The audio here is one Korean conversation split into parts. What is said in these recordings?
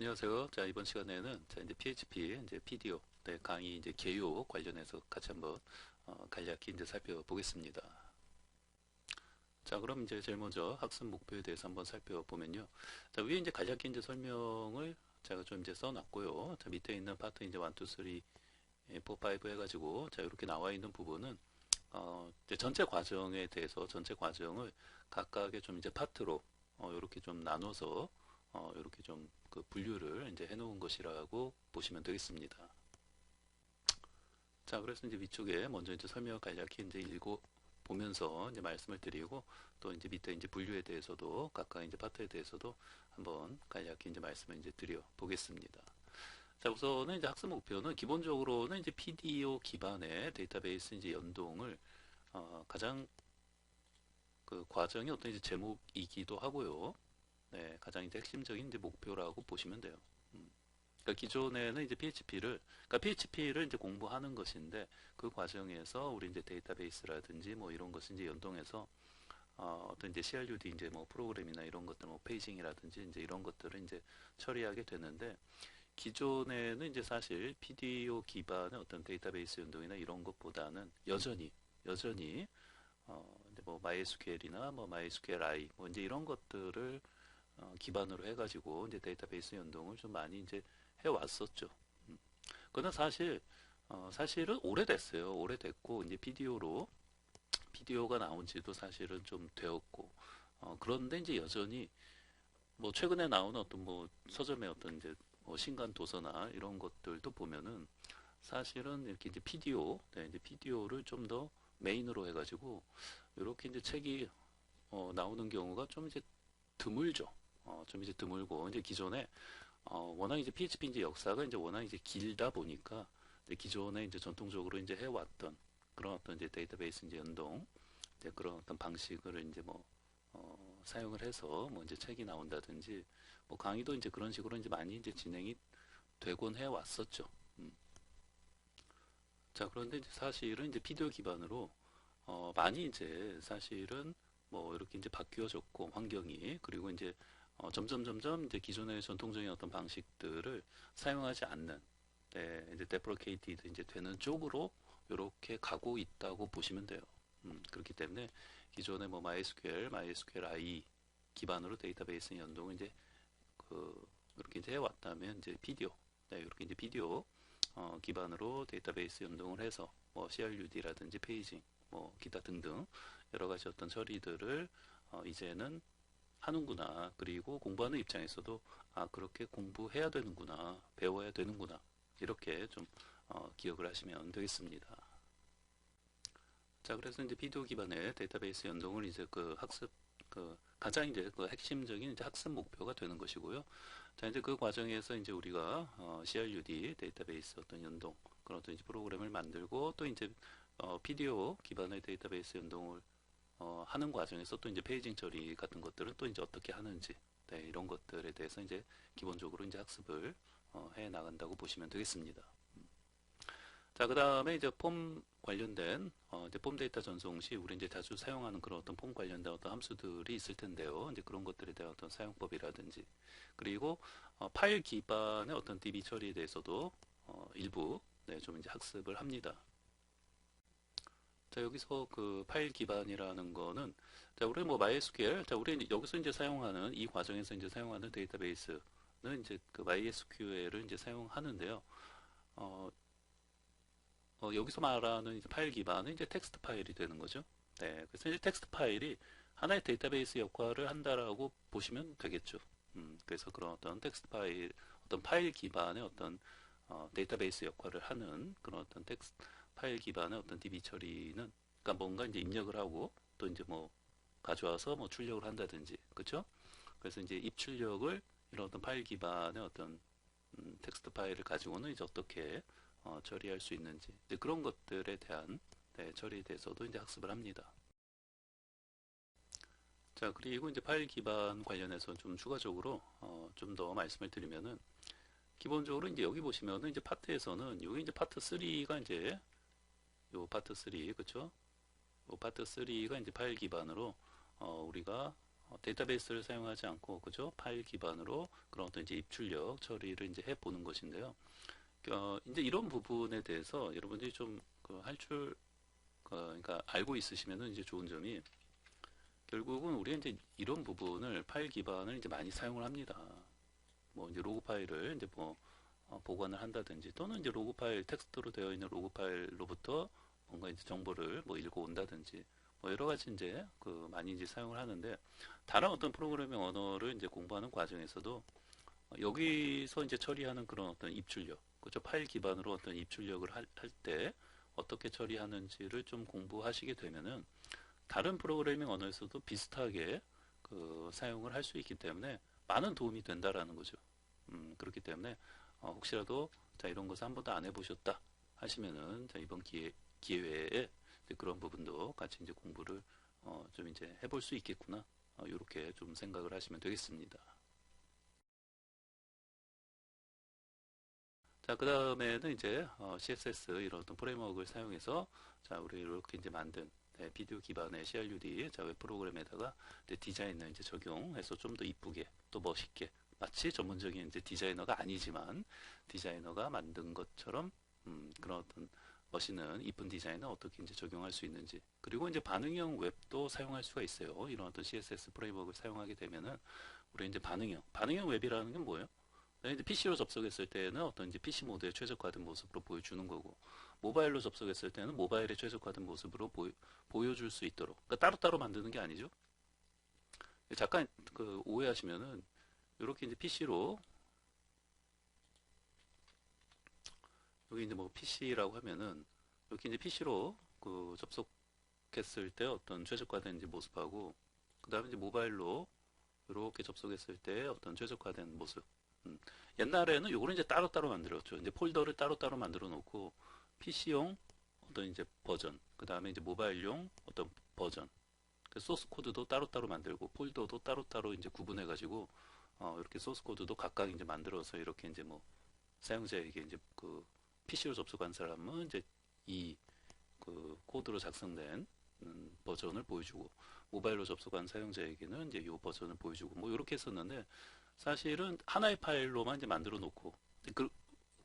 안녕하세요. 자, 이번 시간에는 자, 이제 PHP 이제 PDO 네, 강의 이제 개요 관련해서 같이 한번 간략히 이제 살펴보겠습니다. 자, 그럼 이제 제일 먼저 학습 목표에 대해서 한번 살펴보면요. 자, 위에 이제 간략히 이제 설명을 제가 좀 이제 써놨고요. 자, 밑에 있는 파트 이제 1, 2, 3, 4, 5 해가지고 자, 이렇게 나와 있는 부분은 이제 전체 과정에 대해서 전체 과정을 각각의 좀 이제 파트로 이렇게 좀 나눠서 이렇게 좀 그 분류를 이제 해놓은 것이라고 보시면 되겠습니다. 자, 그래서 이제 위쪽에 먼저 이제 설명을 간략히 이제 읽어 보면서 이제 말씀을 드리고 또 이제 밑에 이제 분류에 대해서도 각각 이제 파트에 대해서도 한번 간략히 이제 말씀을 이제 드려 보겠습니다. 자, 우선은 이제 학습 목표는 기본적으로는 이제 PDO 기반의 데이터베이스 이제 연동을 가장 그 과정이 어떤 이제 제목이기도 하고요. 네, 가장 이제 핵심적인 이제 목표라고 보시면 돼요. 그러니까 기존에는 이제 PHP를 이제 공부하는 것인데 그 과정에서 우리 이제 데이터베이스라든지 뭐 이런 것을 이제 연동해서 어떤 이제 CRUD 이제 뭐 프로그램이나 이런 것들 뭐 페이징이라든지 이제 이런 것들을 이제 처리하게 되는데 기존에는 이제 사실 PDO 기반의 어떤 데이터베이스 연동이나 이런 것보다는 여전히 이제 뭐 MySQL이나 뭐 MySQLi 뭐 이제 이런 것들을 기반으로 해가지고 이제 데이터베이스 연동을 좀 많이 이제 해왔었죠. 그는 사실은 오래됐어요. 오래됐고 이제 PDO가 나온 지도 사실은 좀 되었고 그런데 이제 여전히 뭐 최근에 나오는 어떤 뭐 서점의 어떤 이제 뭐 신간 도서나 이런 것들도 보면은 사실은 이렇게 이제 네, 이제 PDO를 좀 더 메인으로 해가지고 이렇게 이제 책이 나오는 경우가 좀 이제 드물죠. 좀 이제 드물고 이제 기존에 워낙 이제 PHP 이제 역사가 이제 워낙 이제 길다 보니까 이제 기존에 이제 전통적으로 이제 해왔던 그런 어떤 이제 데이터베이스 이제 연동 이제 그런 어떤 방식을 이제 뭐 사용을 해서 뭐 이제 책이 나온다든지 뭐 강의도 이제 그런 식으로 이제 많이 이제 진행이 되곤 해왔었죠. 음. 자, 그런데 이제 사실은 이제 비디오 기반으로 많이 이제 사실은 뭐 이렇게 이제 바뀌어졌고 환경이 그리고 이제 점점 이제 기존의 전통적인 어떤 방식들을 사용하지 않는 이제 데프로케이티드 이제 되는 쪽으로 이렇게 가고 있다고 보시면 돼요. 그렇기 때문에 기존의 뭐 MySQLi 기반으로 데이터베이스 연동을 이제 그 이렇게 이제 해왔다면 이제 PDO, 이렇게 이제 PDO 기반으로 데이터베이스 연동을 해서 뭐 CRUD라든지 페이징, 뭐 기타 등등 여러 가지 어떤 처리들을 이제는 하는구나. 그리고 공부하는 입장에서도 그렇게 공부해야 되는구나. 배워야 되는구나. 이렇게 좀 기억을 하시면 되겠습니다. 자, 그래서 이제 비디오 기반의 데이터베이스 연동을 이제 그 학습 가장 이제 그 핵심적인 이제 학습 목표가 되는 것이고요. 자, 이제 그 과정에서 이제 우리가 CRUD 데이터베이스 어떤 연동 그런 어떤 이제 프로그램을 만들고 또 이제 PDO 기반의 데이터베이스 연동을 하는 과정에서 또 이제 페이징 처리 같은 것들은 또 이제 어떻게 하는지 네, 이런 것들에 대해서 이제 기본적으로 이제 학습을 해 나간다고 보시면 되겠습니다. 자, 그 다음에 이제 폼 관련된, 이제 폼 데이터 전송 시 우리 이제 자주 사용하는 그런 어떤 폼 관련된 어떤 함수들이 있을 텐데요. 이제 그런 것들에 대한 어떤 사용법이라든지, 그리고 파일 기반의 어떤 DB 처리에 대해서도 일부 네, 좀 이제 학습을 합니다. 자, 여기서 그 파일 기반이라는 거는, 자, 우리 뭐 MySQL, 자, 우리 여기서 이제 사용하는, 이 과정에서 이제 사용하는 데이터베이스는 이제 그 MySQL을 이제 사용하는데요. 어, 여기서 말하는 이제 파일 기반은 이제 텍스트 파일이 되는 거죠. 네, 그래서 이제 텍스트 파일이 하나의 데이터베이스 역할을 한다라고 보시면 되겠죠. 그래서 그런 어떤 텍스트 파일, 어떤 파일 기반의 어떤 데이터베이스 역할을 하는 그런 어떤 텍스트 파일 기반의 어떤 DB 처리는 그러니까 뭔가 이제 입력을 하고 또 이제 뭐 가져와서 뭐 출력을 한다든지 그렇죠? 그래서 이제 입출력을 이런 어떤 파일 기반의 어떤 텍스트 파일을 가지고는 이제 어떻게 처리할 수 있는지 이제 그런 것들에 대한 네, 처리에 대해서도 이제 학습을 합니다. 자, 그리고 이제 파일 기반 관련해서 좀 추가적으로 좀 더 말씀을 드리면은 기본적으로 이제 여기 보시면은 이제 파트에서는 여기 이제 파트 3가 이제 요 파트 3 그쵸? 요 파트 3가 이제 파일 기반으로 우리가 데이터베이스를 사용하지 않고, 그죠? 파일 기반으로 그런 어떤 이제 입출력 처리를 이제 해보는 것인데요. 이제 이런 부분에 대해서 여러분들이 좀 할 줄, 그러니까 알고 있으시면은 이제 좋은 점이, 결국은 우리가 이제 이런 부분을 파일 기반을 이제 많이 사용을 합니다. 뭐 이제 로그 파일을 이제 뭐 보관을 한다든지, 또는 이제 로그 파일, 텍스트로 되어 있는 로그 파일로부터 뭔가 이제 정보를 뭐 읽어 온다든지, 뭐 여러 가지 이제 많이 이제 사용을 하는데, 다른 어떤 프로그래밍 언어를 이제 공부하는 과정에서도 여기서 이제 처리하는 그런 어떤 입출력, 그죠? 파일 기반으로 어떤 입출력을 할 때 어떻게 처리하는지를 좀 공부하시게 되면은 다른 프로그래밍 언어에서도 비슷하게 사용을 할 수 있기 때문에 많은 도움이 된다라는 거죠. 그렇기 때문에 혹시라도 자, 이런 것을 한 번도 안 해보셨다 하시면은 자, 이번 기회에 이제 그런 부분도 같이 이제 공부를 좀 이제 해볼 수 있겠구나. 이렇게 좀 생각을 하시면 되겠습니다. 자, 그 다음에는 이제 CSS 이런 어떤 프레임워크를 사용해서 자, 우리 이렇게 이제 만든 비디오 기반의 CRUD 자, 웹 프로그램에다가 이제 디자인을 이제 적용해서 좀 더 이쁘게 또 멋있게 마치 전문적인 이제 디자이너가 아니지만 디자이너가 만든 것처럼 그런 어떤 멋있는 이쁜 디자인을 어떻게 이제 적용할 수 있는지, 그리고 이제 반응형 웹도 사용할 수가 있어요. 이런 어떤 CSS 프레임워크를 사용하게 되면은 우리 이제 반응형 웹이라는 게 뭐예요? 이제 PC로 접속했을 때는 어떤 이제 PC 모드에 최적화된 모습으로 보여주는 거고, 모바일로 접속했을 때는 모바일에 최적화된 모습으로 보여줄 수 있도록. 그러니까 따로따로 만드는 게 아니죠. 잠깐 오해하시면은 이렇게 이제 PC로 여기 이제 뭐 PC라고 하면은 이렇게 이제 PC로 접속했을 때 어떤 최적화된 이제 모습하고, 그 다음에 이제 모바일로 이렇게 접속했을 때 어떤 최적화된 모습. 음. 옛날에는 요거를 이제 따로따로 만들었죠. 이제 폴더를 따로따로 만들어 놓고 PC용 어떤 이제 버전, 그 다음에 이제 모바일용 어떤 버전, 소스 코드도 따로따로 만들고 폴더도 따로따로 이제 구분해 가지고 이렇게 소스 코드도 각각 이제 만들어서 이렇게 이제 뭐 사용자에게 이제 PC로 접속한 사람은 이제 이 코드로 작성된 버전을 보여주고, 모바일로 접속한 사용자에게는 이제 이 버전을 보여주고, 뭐 이렇게 했었는데, 사실은 하나의 파일로만 이제 만들어 놓고, 그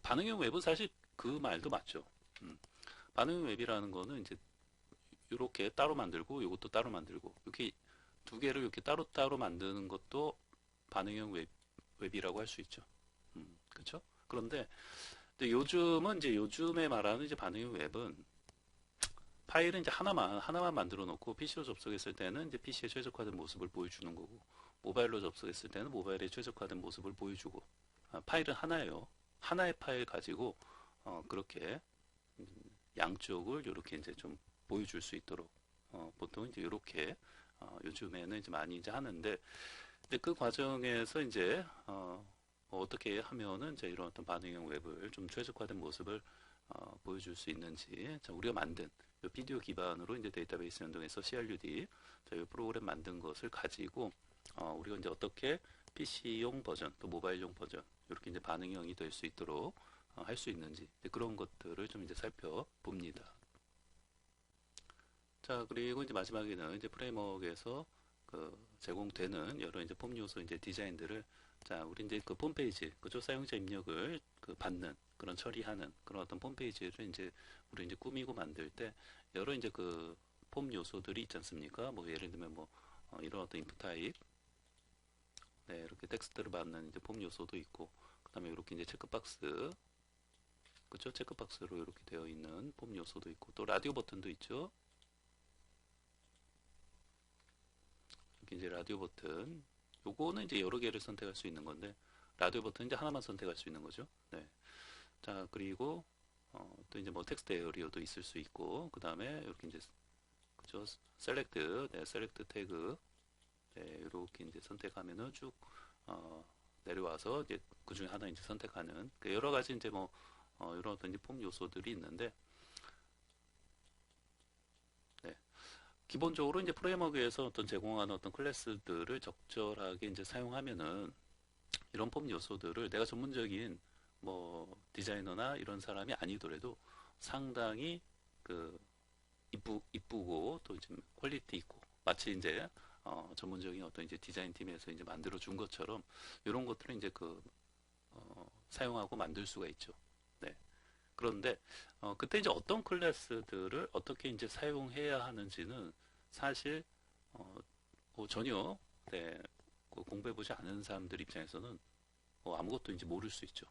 반응형 웹은 사실 그 말도 맞죠. 음. 반응형 웹이라는 거는 이제 이렇게 따로 만들고 이것도 따로 만들고 이렇게 두 개를 이렇게 따로따로 만드는 것도 반응형 웹이라고 할 수 있죠. 그렇죠? 그런데 요즘은 이제 요즘에 말하는 이제 반응형 웹은 파일은 이제 하나만 만들어 놓고 PC로 접속했을 때는 이제 PC에 최적화된 모습을 보여주는 거고, 모바일로 접속했을 때는 모바일에 최적화된 모습을 보여주고, 파일은 하나예요. 하나의 파일 가지고 그렇게 양쪽을 이렇게 이제 좀 보여줄 수 있도록 보통 이제 이렇게 요즘에는 이제 많이 이제 하는데, 근데 그 과정에서 이제 뭐 어떻게 하면은 이제 이런 어떤 반응형 웹을 좀 최적화된 모습을 보여줄 수 있는지, 자, 우리가 만든 비디오 기반으로 이제 데이터베이스 연동해서 CRUD 저희 프로그램 만든 것을 가지고 우리가 이제 어떻게 PC용 버전 또 모바일용 버전 이렇게 이제 반응형이 될 수 있도록 할 수 있는지 그런 것들을 좀 이제 살펴봅니다. 자, 그리고 이제 마지막에는 이제 프레임워크에서 제공되는 여러 이제 폼 요소 이제 디자인들을, 자, 우리 이제 그 폼페이지, 그죠? 사용자 입력을 받는 그런 처리하는 그런 어떤 폼페이지를 이제 우리 이제 꾸미고 만들 때 여러 이제 폼 요소들이 있지 않습니까? 뭐 예를 들면 뭐 이런 어떤 인풋 타입, 네, 이렇게 텍스트를 받는 이제 폼 요소도 있고, 그다음에 이렇게 이제 체크박스, 그죠? 체크박스로 이렇게 되어 있는 폼 요소도 있고, 또 라디오 버튼도 있죠. 이렇게 이제 라디오 버튼, 요거는 이제 여러 개를 선택할 수 있는 건데, 라디오 버튼 이제 하나만 선택할 수 있는 거죠. 네. 자, 그리고 또 이제 뭐 텍스트 에어리어도 있을 수 있고, 그 다음에 이렇게 이제 그죠? 셀렉트, 네, 셀렉트 태그, 네, 이렇게 이제 선택하면은 쭉 내려와서 이제 그 중에 하나 이제 선택하는 여러 가지 이제 뭐 이런 어떤 이제 폼 요소들이 있는데, 네. 기본적으로 이제 프레임워크에서 어떤 제공하는 어떤 클래스들을 적절하게 이제 사용하면은 이런 폼 요소들을 내가 전문적인 뭐 디자이너나 이런 사람이 아니더라도 상당히 그 이쁘고 또 좀 퀄리티 있고 마치 이제 전문적인 어떤 이제 디자인 팀에서 이제 만들어 준 것처럼 이런 것들을 이제 사용하고 만들 수가 있죠. 네. 그런데 그때 이제 어떤 클래스들을 어떻게 이제 사용해야 하는지는 사실 전혀 네, 공부해보지 않은 사람들 입장에서는 아무것도 이제 모를 수 있죠.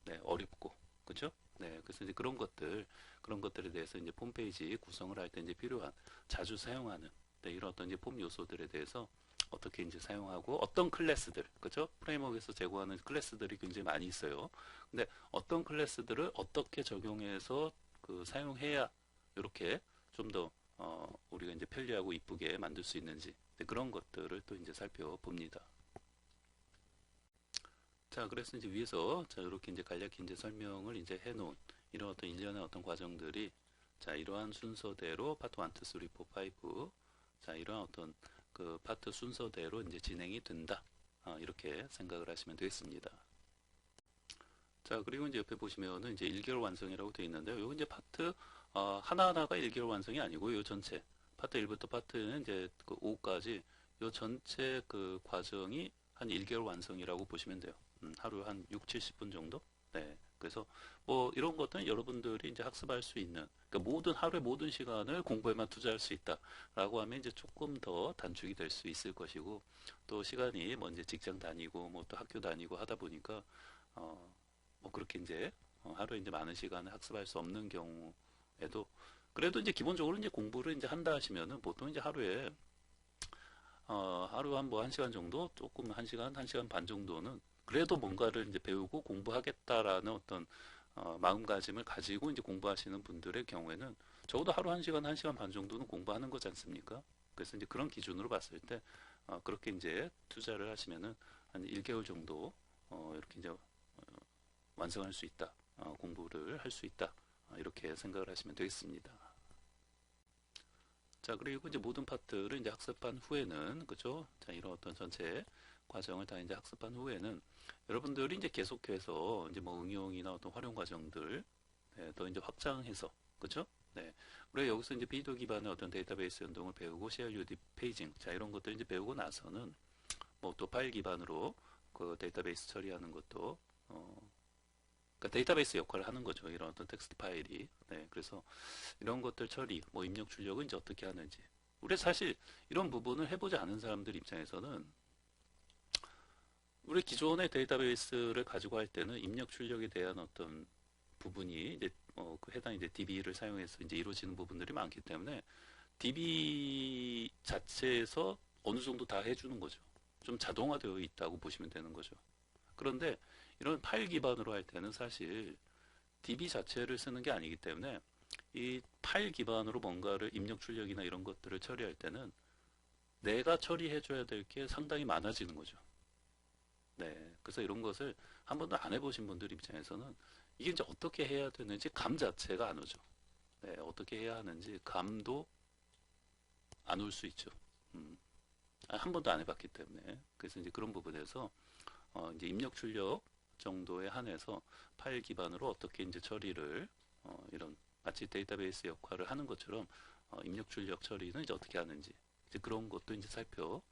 네, 어렵고 그렇죠? 네, 그래서 이제 그런 것들에 대해서 이제 폼페이지 구성을 할 때 이제 필요한 자주 사용하는 네, 이런 어떤 이제 폼 요소들에 대해서 어떻게 이제 사용하고 어떤 클래스들, 그죠? 프레임워크에서 제공하는 클래스들이 굉장히 많이 있어요. 근데 어떤 클래스들을 어떻게 적용해서 사용해야 이렇게 좀 더 우리가 이제 편리하고 이쁘게 만들 수 있는지 네, 그런 것들을 또 이제 살펴봅니다. 자, 그래서 이제 위에서 자 이렇게 이제 간략히 이제 설명을 이제 해놓은 이런 어떤 일련의 어떤 과정들이 자 이러한 순서대로 파트 1, 2, 3, 4, 5 자 이러한 어떤 파트 순서대로 이제 진행이 된다. 이렇게 생각을 하시면 되겠습니다. 자, 그리고 이제 옆에 보시면은 이제 1개월 완성이라고 되어 있는데요. 요거 이제 파트 하나하나가 1개월 완성이 아니고 요 전체 파트 1부터 파트는 이제 5까지 요 전체 과정이 한 1개월 완성이라고 보시면 돼요. 하루 한 6, 70분 정도? 네. 그래서 뭐 이런 것들은 여러분들이 이제 학습할 수 있는 그러니까 하루의 모든 시간을 공부에만 투자할 수 있다라고 하면 이제 조금 더 단축이 될 수 있을 것이고 또 시간이 뭐 이제 직장 다니고 뭐 또 학교 다니고 하다 보니까 어, 뭐 그렇게 이제 하루에 이제 많은 시간을 학습할 수 없는 경우에도 그래도 이제 기본적으로 이제 공부를 이제 한다 하시면은 보통 이제 하루에 하루 한 뭐 한 시간 정도 조금 한 시간 한 시간 반 정도는 그래도 뭔가를 이제 배우고 공부하겠다라는 어떤 마음가짐을 가지고 이제 공부하시는 분들의 경우에는 적어도 하루 한 시간 한 시간 반 정도는 공부하는 거지 않습니까? 그래서 이제 그런 기준으로 봤을 때 그렇게 이제 투자를 하시면은 한 1개월 정도 이렇게 이제 완성할 수 있다. 공부를 할 수 있다. 이렇게 생각을 하시면 되겠습니다. 자, 그리고 이제 모든 파트를 이제 학습한 후에는, 그죠? 자, 이런 어떤 전체 과정을 다 이제 학습한 후에는 여러분들이 이제 계속해서 이제 뭐 응용이나 어떤 활용 과정들, 네, 더 이제 확장해서, 그죠? 네. 우리가 여기서 이제 비디오 기반의 어떤 데이터베이스 연동을 배우고 CRUD 페이징, 자, 이런 것들 이제 배우고 나서는 뭐 또 파일 기반으로 데이터베이스 처리하는 것도, 그러니까 데이터베이스 역할을 하는 거죠. 이런 어떤 텍스트 파일이. 네, 그래서 이런 것들 처리, 뭐 입력 출력은 이제 어떻게 하는지. 우리 사실 이런 부분을 해보지 않은 사람들 입장에서는 우리 기존의 데이터베이스를 가지고 할 때는 입력 출력에 대한 어떤 부분이 이제 해당 이제 DB를 사용해서 이제 이루어지는 부분들이 많기 때문에 DB 자체에서 어느 정도 다 해주는 거죠. 좀 자동화되어 있다고 보시면 되는 거죠. 그런데 이런 파일 기반으로 할 때는 사실 DB 자체를 쓰는 게 아니기 때문에 이 파일 기반으로 뭔가를 입력 출력이나 이런 것들을 처리할 때는 내가 처리해줘야 될 게 상당히 많아지는 거죠. 네. 그래서 이런 것을 한 번도 안 해보신 분들 입장에서는 이게 이제 어떻게 해야 되는지 감 자체가 안 오죠. 네. 어떻게 해야 하는지 감도 안 올 수 있죠. 음. 한 번도 안 해봤기 때문에. 그래서 이제 그런 부분에서 이제 입력 출력 정도에 한해서 파일 기반으로 어떻게 이제 처리를 이런 마치 데이터베이스 역할을 하는 것처럼 입력 출력 처리는 이제 어떻게 하는지 이제 그런 것도 이제 살펴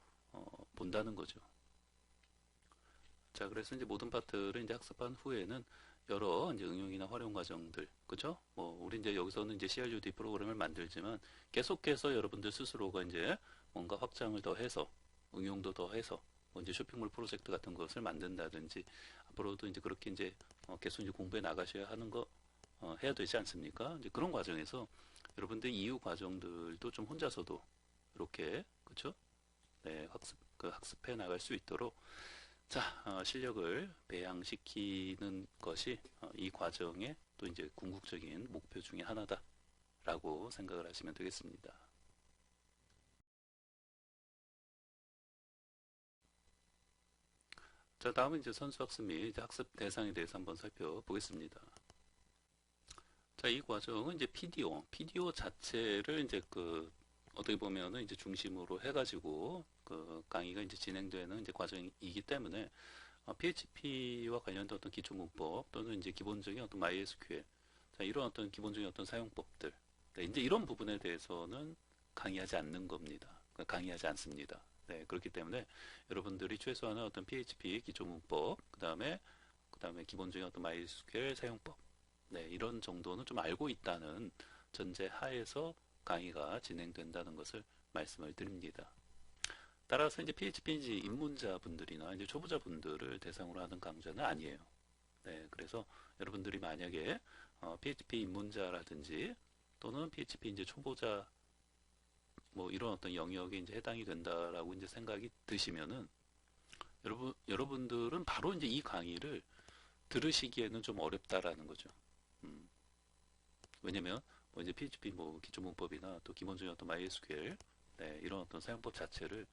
본다는 거죠. 자, 그래서 이제 모든 파트를 이제 학습한 후에는 여러 이제 응용이나 활용 과정들, 그죠? 뭐 우리 이제 여기서는 이제 CRUD 프로그램을 만들지만 계속해서 여러분들 스스로가 이제 뭔가 확장을 더 해서 응용도 더 해서 뭐 이제 쇼핑몰 프로젝트 같은 것을 만든다든지 앞으로도 이제 그렇게 이제 계속 이제 공부해 나가셔야 하는 거 해야 되지 않습니까? 이제 그런 과정에서 여러분들 이후 과정들도 좀 혼자서도 이렇게 그렇죠? 네, 학습해 나갈 수 있도록 자, 실력을 배양시키는 것이 이 과정의 또 이제 궁극적인 목표 중에 하나다라고 생각을 하시면 되겠습니다. 자, 다음은 이제 선수 학습 및 이제 학습 대상에 대해서 한번 살펴보겠습니다. 자, 이 과정은 이제 PDO 자체를 이제 어떻게 보면은 이제 중심으로 해가지고 강의가 이제 진행되는 이제 과정이기 때문에 PHP와 관련된 어떤 기초 문법 또는 이제 기본적인 어떤 MySQL 자, 이런 어떤 기본적인 어떤 사용법들 네, 이제 이런 부분에 대해서는 강의하지 않는 겁니다. 그러니까 강의하지 않습니다. 네, 그렇기 때문에 여러분들이 최소한의 어떤 PHP 기초 문법, 그다음에 기본적인 어떤 MySQL 사용법, 네, 이런 정도는 좀 알고 있다는 전제 하에서 강의가 진행된다는 것을 말씀을 드립니다. 따라서 이제 PHP 이제 입문자분들이나 이제 초보자분들을 대상으로 하는 강좌는 아니에요. 네, 그래서 여러분들이 만약에 PHP 입문자라든지 또는 PHP 이제 초보자 뭐 이런 어떤 영역에 이제 해당이 된다라고 이제 생각이 드시면은 여러분들은 바로 이제 이 강의를 들으시기에는 좀 어렵다라는 거죠. 음, 왜냐면 뭐 이제 PHP 뭐 기초 문법이나 또 기본적인 어떤 MySQL 네, 이런 어떤 사용법 자체를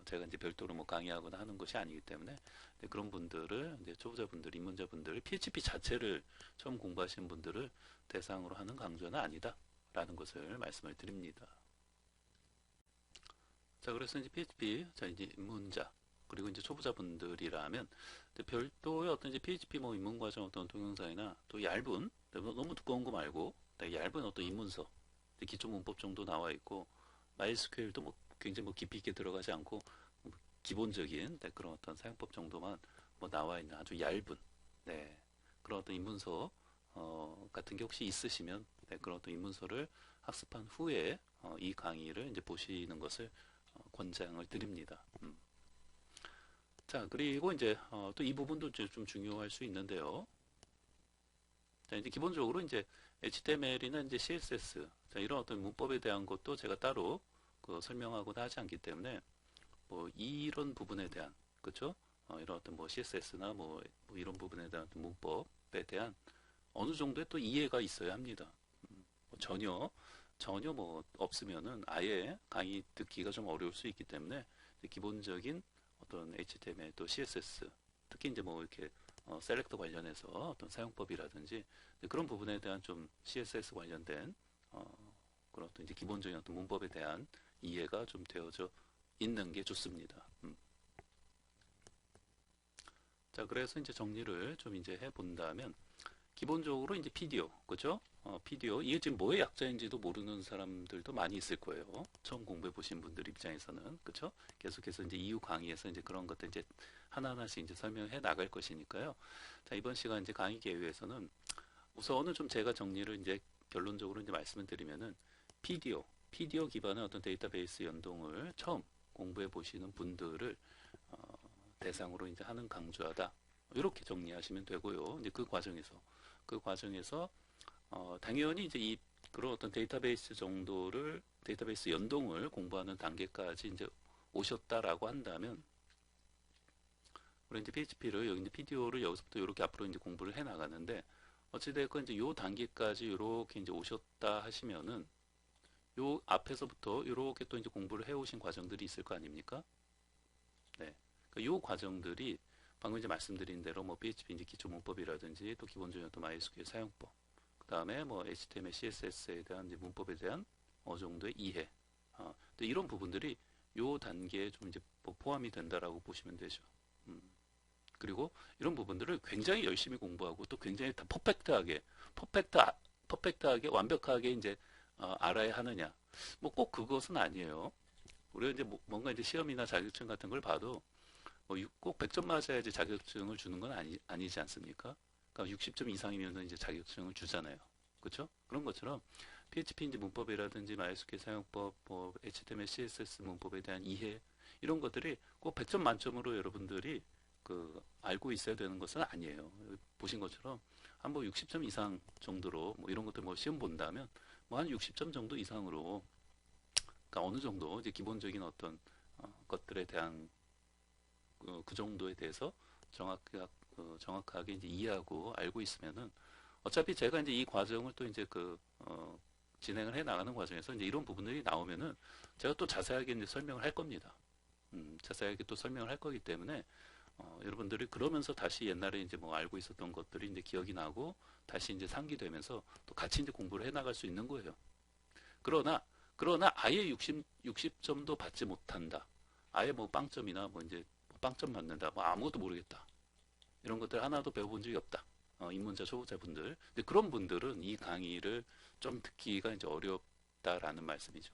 제가 이제 별도로 뭐 강의하거나 하는 것이 아니기 때문에 네, 그런 분들을 이제 초보자분들, 입문자분들, PHP 자체를 처음 공부하시는 분들을 대상으로 하는 강좌는 아니다라는 것을 말씀을 드립니다. 자, 그래서 이제 PHP, 자, 이제 입문자, 그리고 이제 초보자분들이라면 별도의 어떤 이제 PHP 뭐 입문 과정 어떤 동영상이나 또 얇은, 너무 두꺼운 거 말고 되게 얇은 어떤 입문서, 기초 문법 정도 나와 있고, MySQL도 뭐 굉장히 뭐 깊이 있게 들어가지 않고 뭐 기본적인 네, 그런 어떤 사용법 정도만 뭐 나와 있는 아주 얇은 네, 그런 어떤 입문서 같은 게 혹시 있으시면 네, 그런 어떤 입문서를 학습한 후에 이 강의를 이제 보시는 것을 권장을 드립니다. 자, 그리고 이제 또 이 부분도 이제 좀 중요할 수 있는데요. 자, 이제 기본적으로 이제 HTML이나 이제 CSS 자, 이런 어떤 문법에 대한 것도 제가 따로 설명하거나 하지 않기 때문에 뭐 이런 부분에 대한 그렇죠? 이런 어떤 뭐 CSS나 뭐 이런 부분에 대한 어떤 문법에 대한 어느 정도의 또 이해가 있어야 합니다. 뭐 전혀 뭐 없으면은 아예 강의 듣기가 좀 어려울 수 있기 때문에 기본적인 어떤 HTML 또 CSS 특히 이제 뭐 이렇게 셀렉터 관련해서 어떤 사용법이라든지 그런 부분에 대한 좀 CSS 관련된 그런 어떤 이제 기본적인 어떤 문법에 대한 이해가 좀 되어져 있는 게 좋습니다. 자, 그래서 이제 정리를 좀 이제 해본다면 기본적으로 이제 PDO, 그죠? PDO 이게 지금 뭐의 약자인지도 모르는 사람들도 많이 있을 거예요. 처음 공부해 보신 분들 입장에서는, 그죠? 계속해서 이제 이후 강의에서 이제 그런 것들 이제 하나하나씩 이제 설명해 나갈 것이니까요. 자, 이번 시간 이제 강의 계획에서는 우선은 좀 제가 정리를 이제 결론적으로 이제 말씀을 드리면은 PDO 기반의 어떤 데이터베이스 연동을 처음 공부해 보시는 분들을 대상으로 이제 하는 강좌다. 이렇게 정리하시면 되고요. 이제 그 과정에서 당연히 이제 이 그런 어떤 데이터베이스 연동을 공부하는 단계까지 이제 오셨다라고 한다면 우리 이제 PHP를 여기 이제 PDO를 여기서부터 이렇게 앞으로 이제 공부를 해 나가는데 어찌됐건 이제 요 단계까지 이렇게 이제 오셨다 하시면은 요 앞에서부터 이렇게 또 이제 공부를 해 오신 과정들이 있을 거 아닙니까? 네. 그러니까 요 과정들이 방금 이제 말씀드린 대로 뭐 PHP 이제 기초 문법이라든지 또 기본적인 또 MySQL 사용법, 그다음에 뭐 HTML, CSS에 대한 이제 문법에 대한 어느 정도의 이해, 또 이런 부분들이 요 단계에 좀 이제 뭐 포함이 된다라고 보시면 되죠. 음. 그리고 이런 부분들을 굉장히 열심히 공부하고 또 굉장히 다 퍼펙트, 퍼펙트하게 완벽하게 이제 알아야 하느냐? 뭐 꼭 그것은 아니에요. 우리가 이제 뭔가 이제 시험이나 자격증 같은 걸 봐도 꼭 100점 맞아야지 자격증을 주는 건 아니지 않습니까? 그러니까 60점 이상이면 이제 자격증을 주잖아요. 그렇죠? 그런 것처럼 PHP 이제 문법이라든지 MySQL 사용법, 뭐 HTML, CSS 문법에 대한 이해 이런 것들이 꼭 100점 만점으로 여러분들이 알고 있어야 되는 것은 아니에요. 보신 것처럼 한 뭐 60점 이상 정도로 뭐 이런 것들 뭐 시험 본다면 뭐 한 60점 정도 이상으로 그러니까 어느 정도 이제 기본적인 어떤 것들에 대한 그 정도에 대해서 정확하게 이제 이해하고 알고 있으면은 어차피 제가 이제 이 과정을 또 이제 진행을 해 나가는 과정에서 이제 이런 부분들이 나오면은 제가 또 자세하게 이제 설명을 할 겁니다. 자세하게 또 설명을 할 거기 때문에 여러분들이 그러면서 다시 옛날에 이제 뭐 알고 있었던 것들이 이제 기억이 나고 다시 이제 상기되면서 또 같이 이제 공부를 해 나갈 수 있는 거예요. 그러나 아예 60점도 받지 못한다. 아예 뭐 빵점이나 뭐 이제 빵점 맞는다. 뭐 아무것도 모르겠다. 이런 것들 하나도 배워본 적이 없다. 입문자, 초보자분들. 근데 그런 분들은 이 강의를 좀 듣기가 이제 어렵다라는 말씀이죠.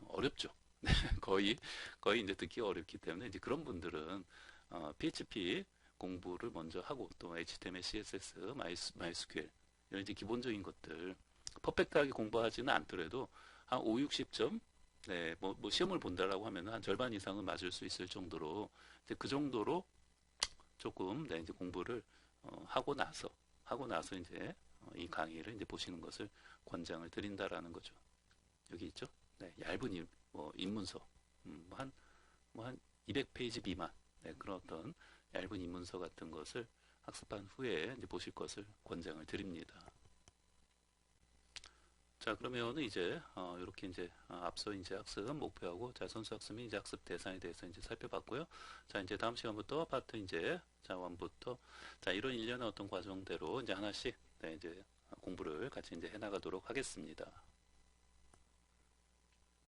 어렵죠. 거의 이제 듣기 어렵기 때문에 이제 그런 분들은 PHP 공부를 먼저 하고 또 HTML, CSS, MySQL 이런 이제 기본적인 것들 퍼펙트하게 공부하지는 않더라도 한 5, 60점 네, 뭐 시험을 본다라고 하면 한 절반 이상은 맞을 수 있을 정도로 이제 그 정도로 조금 네, 이제 공부를 하고 나서 이제 이 강의를 이제 보시는 것을 권장을 드린다라는 거죠. 여기 있죠? 네, 얇은 입문서 한 200페이지 미만 네, 그런 어떤 얇은 입문서 같은 것을 학습한 후에 이제 보실 것을 권장을 드립니다. 자, 그러면은 이제 이렇게 이제 앞서 이제 학습 목표하고 자 선수 학습 및 이제 학습 대상에 대해서 이제 살펴봤고요. 자, 이제 다음 시간부터 파트 이제 자 1부터 자 이런 일련의 어떤 과정대로 이제 하나씩 네, 이제 공부를 같이 이제 해나가도록 하겠습니다.